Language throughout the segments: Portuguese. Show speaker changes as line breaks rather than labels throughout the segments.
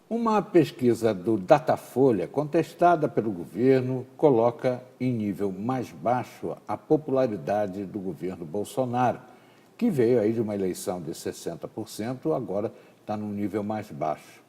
Uma pesquisa do Datafolha, contestada pelo governo, coloca em nível mais baixo a popularidade do governo Bolsonaro, que veio aí de uma eleição de 60%, agora está num nível mais baixo.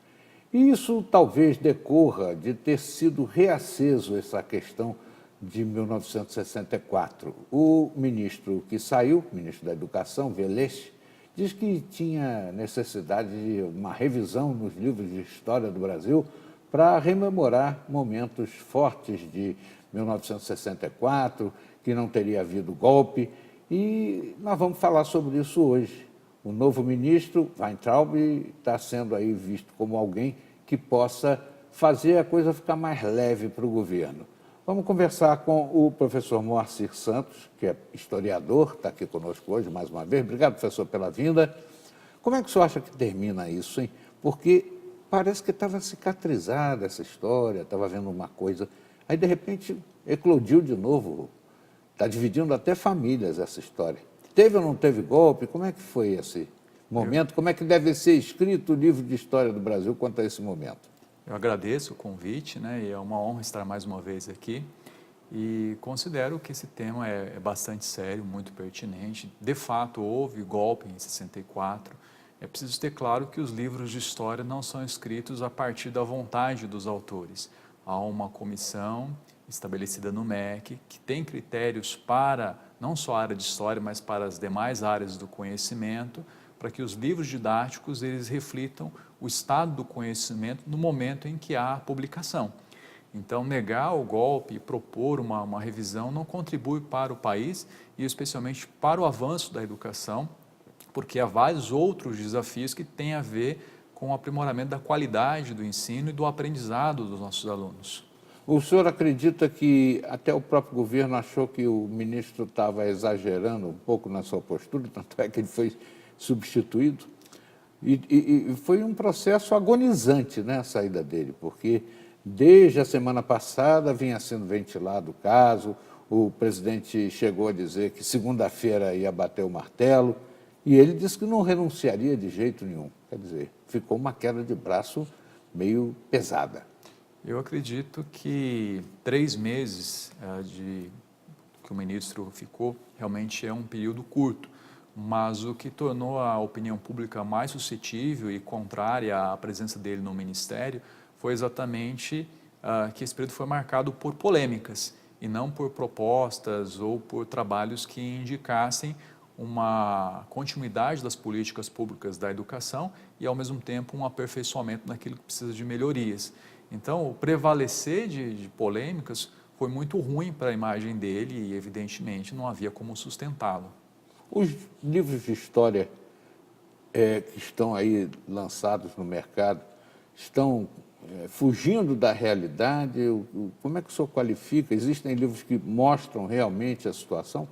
E isso talvez decorra de ter sido reaceso essa questão de 1964. O ministro que saiu, ministro da Educação, Velez, diz que tinha necessidade de uma revisão nos livros de história do Brasil para rememorar momentos fortes de 1964, que não teria havido golpe, e nós vamos falar sobre isso hoje. O novo ministro, Weintraub, está sendo aí visto como alguém que possa fazer a coisa ficar mais leve para o governo. Vamos conversar com o professor Moacir Santos, que é historiador, está aqui conosco hoje mais uma vez. Obrigado, professor, pela vinda. Como é que o senhor acha que termina isso, hein? Porque parece que estava cicatrizada essa história, estava vendo uma coisa, aí de repente eclodiu de novo. Está dividindo até famílias essa história. Teve ou não teve golpe? Como é que foi esse momento? Como é que deve ser escrito o livro de história do Brasil quanto a esse momento?
Eu agradeço o convite, né, e é uma honra estar mais uma vez aqui e considero que esse tema é bastante sério, muito pertinente. De fato, houve golpe em 64. É preciso ter claro que os livros de história não são escritos a partir da vontade dos autores. Há uma comissão estabelecida no MEC que tem critérios para não só a área de história, mas para as demais áreas do conhecimento, para que os livros didáticos eles reflitam o estado do conhecimento no momento em que há a publicação. Então, negar o golpe e propor uma revisão não contribui para o país e especialmente para o avanço da educação, porque há vários outros desafios que têm a ver com o aprimoramento da qualidade do ensino e do aprendizado dos nossos alunos.
O senhor acredita que até o próprio governo achou que o ministro estava exagerando um pouco na sua postura, tanto é que ele foi substituído? E foi um processo agonizante, né, a saída dele, porque desde a semana passada vinha sendo ventilado o caso, o presidente chegou a dizer que segunda-feira ia bater o martelo, e ele disse que não renunciaria de jeito nenhum. Quer dizer, ficou uma queda de braço meio pesada.
Eu acredito que 3 meses que o ministro ficou realmente é um período curto. Mas o que tornou a opinião pública mais suscetível e contrária à presença dele no ministério foi exatamente que esse período foi marcado por polêmicas e não por propostas ou por trabalhos que indicassem uma continuidade das políticas públicas da educação e, ao mesmo tempo, um aperfeiçoamento naquilo que precisa de melhorias. Então, o prevalecer de polêmicas foi muito ruim para a imagem dele e, evidentemente, não havia como sustentá-lo.
Os livros de história que estão aí lançados no mercado estão fugindo da realidade? Como é que o senhor qualifica? Existem livros que mostram realmente a situação?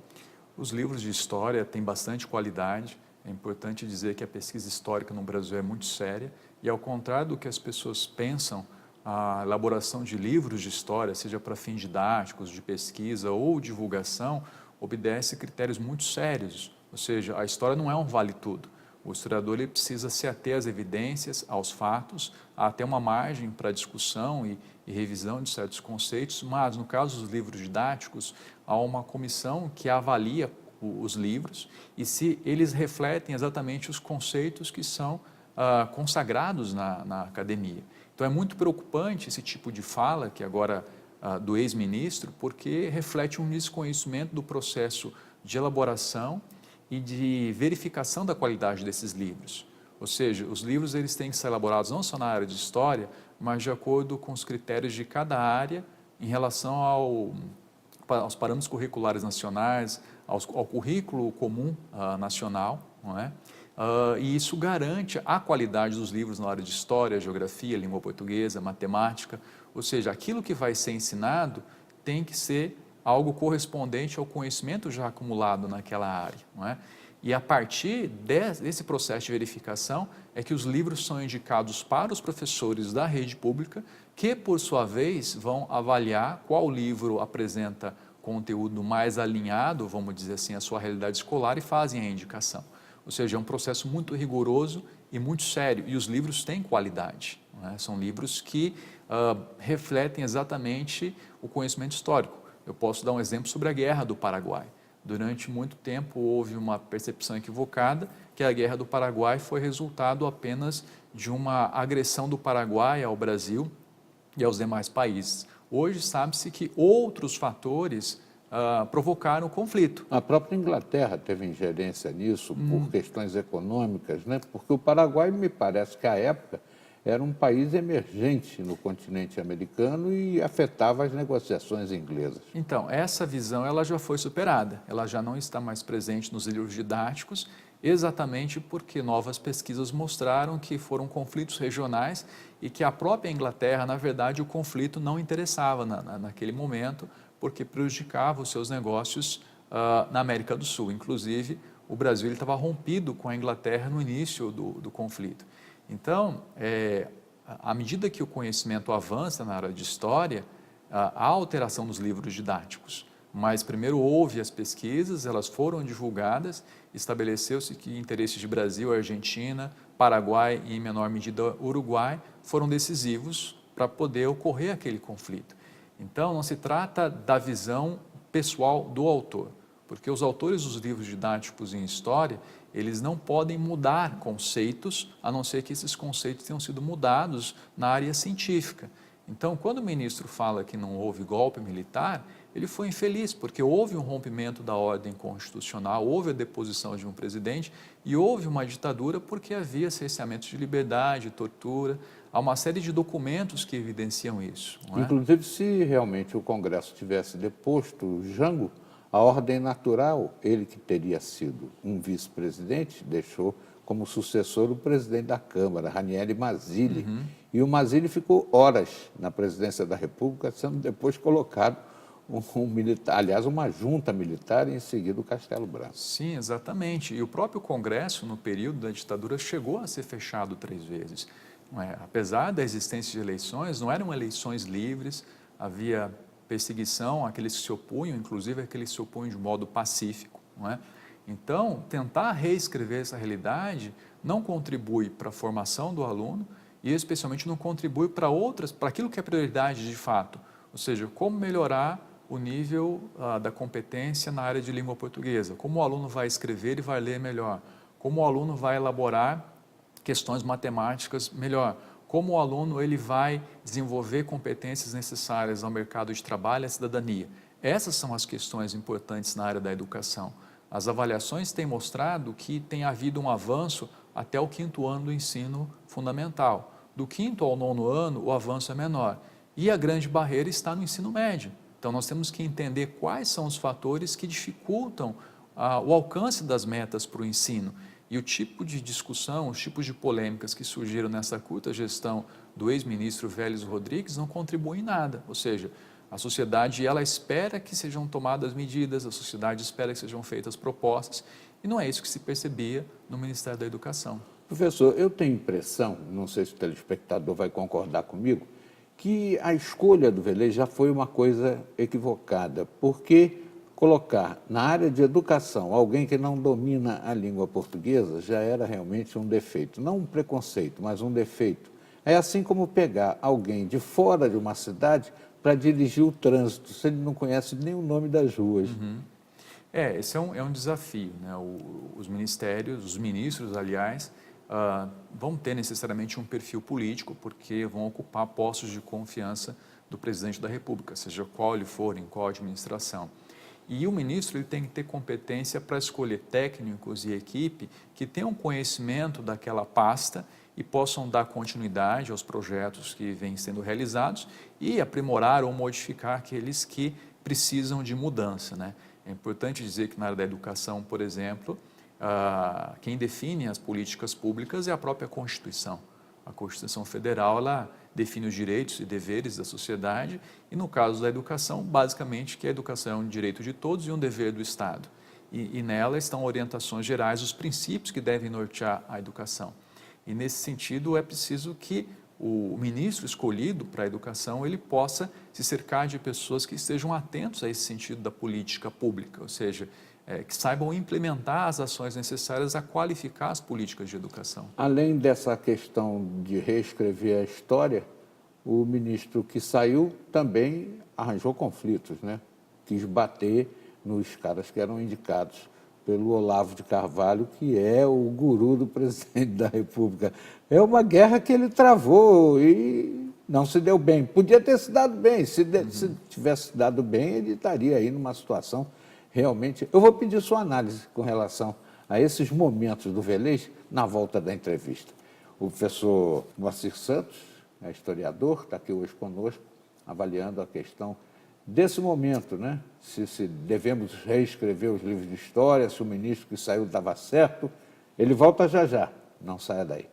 Os livros de história têm bastante qualidade. É importante dizer que a pesquisa histórica no Brasil é muito séria e, ao contrário do que as pessoas pensam, a elaboração de livros de história, seja para fins didáticos, de pesquisa ou divulgação, obedece critérios muito sérios, ou seja, a história não é um vale-tudo. O historiador ele precisa se ater às evidências, aos fatos, há até uma margem para discussão e revisão de certos conceitos, mas no caso dos livros didáticos, há uma comissão que avalia os livros e se eles refletem exatamente os conceitos que são consagrados na academia. Então é muito preocupante esse tipo de fala, que agora do ex-ministro, porque reflete um desconhecimento do processo de elaboração e de verificação da qualidade desses livros. Ou seja, os livros eles têm que ser elaborados não só na área de história, mas de acordo com os critérios de cada área em relação aos parâmetros curriculares nacionais, ao currículo comum nacional, não é? E isso garante a qualidade dos livros na área de história, geografia, língua portuguesa, matemática, ou seja, aquilo que vai ser ensinado tem que ser algo correspondente ao conhecimento já acumulado naquela área, não é? E a partir desse processo de verificação é que os livros são indicados para os professores da rede pública, que por sua vez vão avaliar qual livro apresenta conteúdo mais alinhado, vamos dizer assim, à sua realidade escolar e fazem a indicação. Ou seja, é um processo muito rigoroso e muito sério, e os livros têm qualidade, não é? São livros que refletem exatamente o conhecimento histórico. Eu posso dar um exemplo sobre a Guerra do Paraguai. Durante muito tempo houve uma percepção equivocada que a Guerra do Paraguai foi resultado apenas de uma agressão do Paraguai ao Brasil e aos demais países. Hoje sabe-se que outros fatores provocaram o conflito.
A própria Inglaterra teve ingerência nisso por questões econômicas, né? Porque o Paraguai, me parece que à época era um país emergente no continente americano e afetava as negociações inglesas.
Então, essa visão ela já foi superada, ela já não está mais presente nos livros didáticos, exatamente porque novas pesquisas mostraram que foram conflitos regionais e que a própria Inglaterra, na verdade, o conflito não interessava naquele momento, porque prejudicava os seus negócios na América do Sul. Inclusive, o Brasil estava rompido com a Inglaterra no início do conflito. Então, à medida que o conhecimento avança na área de história, há alteração nos livros didáticos. Mas primeiro houve as pesquisas, elas foram divulgadas, estabeleceu-se que interesses de Brasil, Argentina, Paraguai e, em menor medida, Uruguai foram decisivos para poder ocorrer aquele conflito. Então, não se trata da visão pessoal do autor, porque os autores dos livros didáticos em história, eles não podem mudar conceitos, a não ser que esses conceitos tenham sido mudados na área científica. Então, quando o ministro fala que não houve golpe militar, ele foi infeliz, porque houve um rompimento da ordem constitucional, houve a deposição de um presidente e houve uma ditadura porque havia cerceamento de liberdade, tortura, há uma série de documentos que evidenciam isso. Não é?
Inclusive, se realmente o Congresso tivesse deposto Jango, a ordem natural, ele que teria sido um vice-presidente, deixou como sucessor o presidente da Câmara, Ranieri Mazzilli. E o Mazzilli ficou horas na presidência da República, sendo depois colocado um militar, aliás, uma junta militar e em seguida o Castelo Branco.
Sim, exatamente. E o próprio Congresso, no período da ditadura, chegou a ser fechado 3 vezes. Não é? Apesar da existência de eleições, não eram eleições livres, havia perseguição àqueles que se opunham, inclusive aqueles que se opunham de modo pacífico. Não é? Então, tentar reescrever essa realidade não contribui para a formação do aluno e especialmente não contribui para aquilo que é prioridade de fato, ou seja, como melhorar o nível da competência na área de língua portuguesa, como o aluno vai escrever e vai ler melhor, como o aluno vai elaborar questões matemáticas melhor, como o aluno ele vai desenvolver competências necessárias ao mercado de trabalho e à cidadania. Essas são as questões importantes na área da educação. As avaliações têm mostrado que tem havido um avanço até o 5º ano do ensino fundamental. Do 5º ao 9º ano, o avanço é menor. E a grande barreira está no ensino médio. Então, nós temos que entender quais são os fatores que dificultam o alcance das metas para o ensino. E o tipo de discussão, os tipos de polêmicas que surgiram nessa curta gestão do ex-ministro Vélez Rodrigues não contribuem em nada. Ou seja, a sociedade ela espera que sejam tomadas medidas, a sociedade espera que sejam feitas propostas, e não é isso que se percebia no Ministério da Educação.
Professor, eu tenho impressão, não sei se o telespectador vai concordar comigo, que a escolha do Vélez já foi uma coisa equivocada, porque colocar na área de educação alguém que não domina a língua portuguesa já era realmente um defeito, não um preconceito, mas um defeito. É assim como pegar alguém de fora de uma cidade para dirigir o trânsito, se ele não conhece nem o nome das ruas.
Esse é um desafio, né? Os ministérios, os ministros, aliás, vão ter necessariamente um perfil político, porque vão ocupar postos de confiança do presidente da República, seja qual ele for, em qual administração. E o ministro ele tem que ter competência para escolher técnicos e equipe que tenham conhecimento daquela pasta e possam dar continuidade aos projetos que vêm sendo realizados e aprimorar ou modificar aqueles que precisam de mudança, né? É importante dizer que na área da educação, por exemplo, quem define as políticas públicas é a própria Constituição. A Constituição Federal ela define os direitos e deveres da sociedade e, no caso da educação, basicamente que a educação é um direito de todos e um dever do Estado. E nela estão orientações gerais, os princípios que devem nortear a educação. E, nesse sentido, é preciso que o ministro escolhido para a educação ele possa se cercar de pessoas que estejam atentos a esse sentido da política pública, ou seja, que saibam implementar as ações necessárias a qualificar as políticas de educação.
Além dessa questão de reescrever a história, o ministro que saiu também arranjou conflitos, né? Quis bater nos caras que eram indicados pelo Olavo de Carvalho, que é o guru do presidente da República. É uma guerra que ele travou e não se deu bem. Podia ter se dado bem. Se tivesse se dado bem, ele estaria aí numa situação realmente... Eu vou pedir sua análise com relação a esses momentos do Velez na volta da entrevista. O professor Moacir Santos, historiador, está aqui hoje conosco, avaliando a questão desse momento, né? Se devemos reescrever os livros de história, se o ministro que saiu estava certo. Ele volta já já, não saia daí.